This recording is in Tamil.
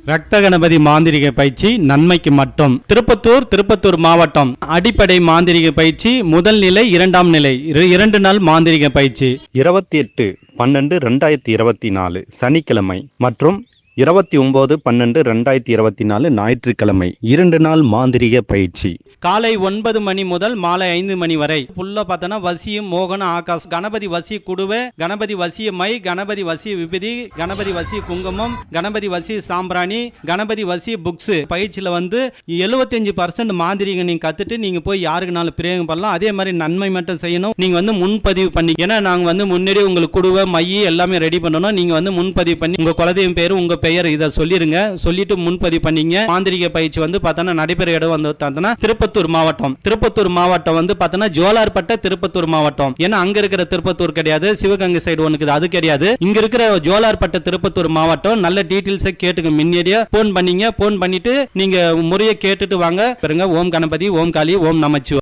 ரத்த கணபதி மாந்திரிக பயிற்சி நன்மைக்கு மட்டும். திருப்பத்தூர் மாவட்டம். அடிப்படை மாந்திரிக பயிற்சி முதல் நிலை, இரண்டாம் நிலை, 2 நாள் மாந்திரிக பயிற்சி 28/12/2024 சனிக்கிழமை மற்றும் 29/12/2024 ஞாயிற்றுக்கிழமை 2 நாள் மாந்திரிக பயிற்சி. காலை 9 மணி முதல் மாலை 5 மணி வரை. புல்ல பார்த்தனா வசியம் மோகன ஆகாஷ், கணபதி வசிய குடுவை, கணபதி வசிய மை, கணபதி வசிய விபதி, கணபதி வசிய குங்குமம், கணபதி வசிய சாம்பிராணி, கணபதி வசிய புக்ஸ். பயிற்சியில் 75% மாந்திரிக நீங்க கத்துட்டு நீங்க போய் யாருக்குனாலும் பிரயோகம் பண்ணலாம். அதே மாதிரி நன்மை மட்டும் செய்யணும். நீங்க முன்பதிவு பண்ணி, ஏன்னா நாங்க முன்னாடியே உங்களுக்கு குடுவை மை எல்லாமே ரெடி பண்ணணும். நீங்க முன்பதிவு பண்ணி உங்க குலதெய்வம் பேரு உங்க பெயர் இதை சொல்லிருங்க. சொல்லிட்டு முன்பதிவு பண்ணீங்க. மாந்திரிக பயிற்சி பார்த்தோன்னா நடைபெற இடம் பார்த்தோன்னா திருப்பத்தூர் மாவட்டம். திருப்பத்தூர் மாவட்டம் பார்த்தோன்னா ஜோலார்பட்ட திருப்பத்தூர் மாவட்டம். ஏன்னா அங்க இருக்கிற திருப்பத்தூர் கிடையாது, சிவகங்கை சைடு ஒண்ணுக்குது, அது கிடையாது. இங்க இருக்கிற ஜோலார்பட்ட திருப்பத்தூர் மாவட்டம். நல்ல டீட்டெயில்ஸை கேட்டுங்க. முன்னாடியே போன் பண்ணீங்க. போன் பண்ணிட்டு நீங்க முறையை கேட்டுட்டு வாங்க. ஓம் கணபதி, ஓம் காளி, ஓம் நமச்சிவாய.